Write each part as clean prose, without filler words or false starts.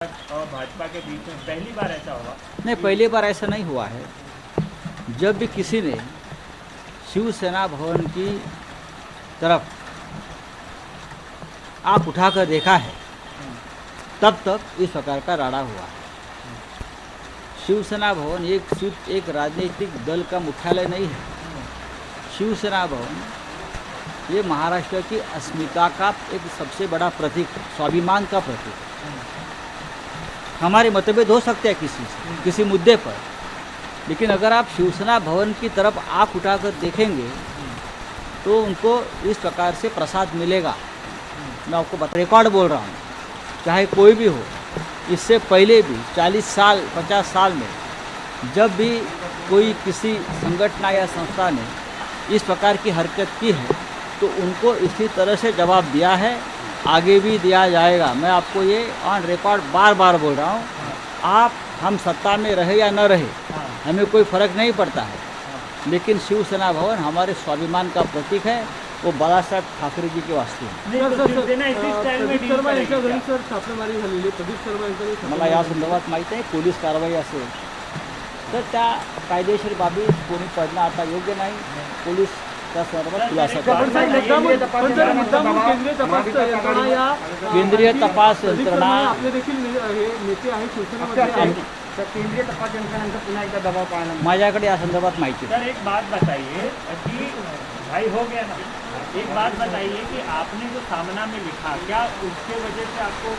और भाजपा के बीच में पहली बार ऐसा हुआ? नहीं, पहली बार ऐसा नहीं हुआ है। जब भी किसी ने शिवसेना भवन की तरफ आँख उठाकर देखा है, तब तक इस प्रकार का राड़ा हुआ है। शिवसेना भवन सिर्फ एक राजनीतिक दल का मुख्यालय नहीं है। शिवसेना भवन ये महाराष्ट्र की अस्मिता का एक सबसे बड़ा प्रतीक है, स्वाभिमान का प्रतीक है। हमारे मतभेद हो सकते हैं किसी मुद्दे पर, लेकिन अगर आप शिवसेना भवन की तरफ आँख उठाकर देखेंगे तो उनको इस प्रकार से प्रसाद मिलेगा। मैं आपको रिकॉर्ड बोल रहा हूँ, चाहे कोई भी हो। इससे पहले भी 40 साल 50 साल में जब भी कोई किसी संगठन या संस्था ने इस प्रकार की हरकत की है तो उनको इसी तरह से जवाब दिया है, आगे भी दिया जाएगा। मैं आपको ये ऑन रिकॉर्ड बार बार बोल रहा हूँ। हम सत्ता में रहे या न रहे, हमें कोई फ़र्क नहीं पड़ता है, लेकिन शिवसेना भवन हमारे स्वाभिमान का प्रतीक है। वो बाला साहेब ठाकरे जी के वास्ते मला या संदर्भात माहीत आहे। पोलीस कारवाई असेल तर त्या कायदेशीर बाबी कोणी पडणं आता योग्य नाही। पोलीस त्या संदर्भात खुलासा केंद्रीय तपास यंत्रणा केंद्रीय तपास यंत्रणांचा पुन्हा एकदा दबाव पाळला माझ्याकडे या संदर्भात माहिती है। सर एक बात बताइए कि भाई हो गया ना, एक बात बताइए कि आपने जो सामना में लिखा, क्या उसके वजह से आपको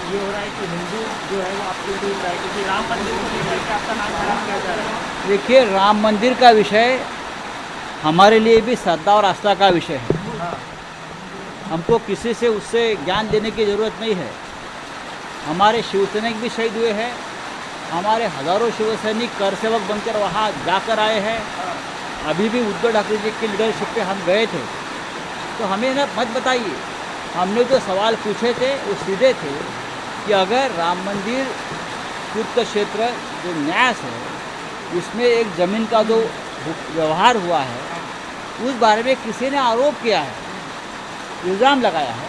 ये हो रहा है कि हिंदू जो है वो आपको दूर रहा है, क्योंकि राम मंदिर को लेकर के आपका नाम खराब किया जा रहा है? देखिए, राम मंदिर का विषय हमारे लिए भी श्रद्धा और आस्था का विषय है। हमको किसी से उससे ज्ञान देने की ज़रूरत नहीं है। हमारे शिवसैनिक भी शहीद हुए हैं, हमारे हज़ारों शिवसैनिक कर सेवक बनकर वहाँ जाकर आए हैं। अभी भी उद्धव ठाकरे जी की लीडरशिप पे हम गए थे, तो हमें ना मत बताइए। हमने जो सवाल पूछे थे वो सीधे थे कि अगर राम मंदिर तीर्थ क्षेत्र जो न्यास है उसमें एक ज़मीन का जो व्यवहार हुआ है उस बारे में किसी ने आरोप किया है, इल्ज़ाम लगाया है,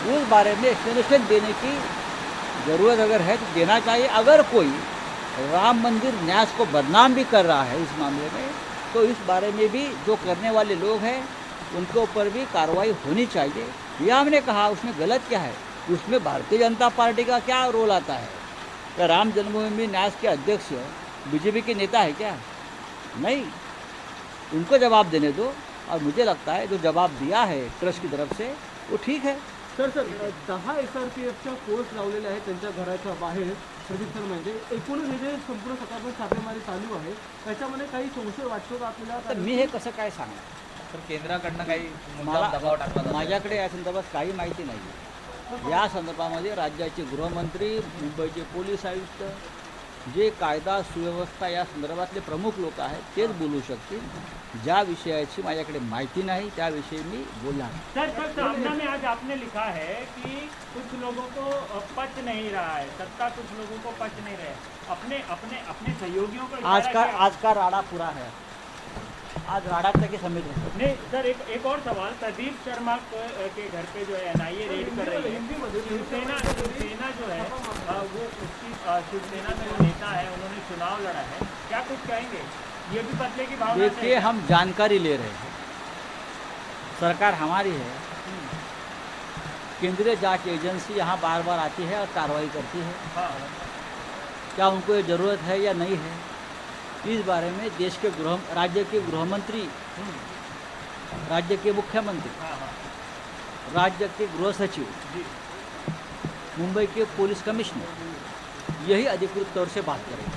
उस बारे में एक्सप्लेनेशन देने की ज़रूरत अगर है तो देना चाहिए। अगर कोई राम मंदिर न्यास को बदनाम भी कर रहा है इस मामले में, तो इस बारे में भी जो करने वाले लोग हैं उनके ऊपर भी कार्रवाई होनी चाहिए। यह हमने कहा, उसमें गलत क्या है? उसमें भारतीय जनता पार्टी का क्या रोल आता है? क्या राम जन्मभूमि न्यास के अध्यक्ष बीजेपी के नेता है क्या? नहीं, उनको जवाब देने दो। और मुझे लगता है जो जवाब दिया है ट्रस्ट की तरफ से वो ठीक है। सर 10 SRPFच्या पोस्ट लावलेल्या आहेत त्यांच्या घराच्या बाहेर प्रदीप सर, म्हणजे एकूणच हे जे संपूर्ण सकाळपासून छापेमारी चालू आहे त्याच्यामध्ये काही संशय वाटतो का आपल्याला? तर मी हे कसं काय सांगणार? तर केंद्राकडनं काही मला दबाव टाकला जातो? माझ्याकडे या संदर्भात काही माहिती नाही आहे। या संदर्भामध्ये राज्याचे गृहमंत्री, मुंबईचे पोलीस आयुक्त, जे कायदा सुव्यवस्था या संदर्भातले प्रमुख लोक आहेत तेच बोलू शकतील। ज्या विषयाची माझ्याकडे माहिती नाही त्याविषयी मी बोलणार। सर सामना में आज आपने लिखा है कि कुछ लोगों को पच नहीं रहा है, सत्ता कुछ लोगों को पच नहीं रहा है, अपने अपने अपने सहयोगियों को आज का राड़ा पूरा है। आज राड़ा तक ही समित है। नहीं सर, एक और सवाल। प्रदीप शर्मा के घर पे जो है NIA रेड कर रही है। शिवसेना जो है वो उसकी शिवसेना में जो नेता है उन्होंने चुनाव लड़ा है, क्या कुछ कहेंगे? ये भी बदले की भावना से? देखिए, हम जानकारी ले रहे हैं, सरकार हमारी है, केंद्रीय जांच एजेंसी यहाँ बार बार आती है और कार्रवाई करती है। हाँ। क्या उनको ये ज़रूरत है या नहीं है, इस बारे में देश के राज्य के गृहमंत्री, राज्य के मुख्यमंत्री, राज्य के गृह सचिव, मुंबई के पुलिस कमिश्नर यही अधिकृत तौर से बात करेंगे।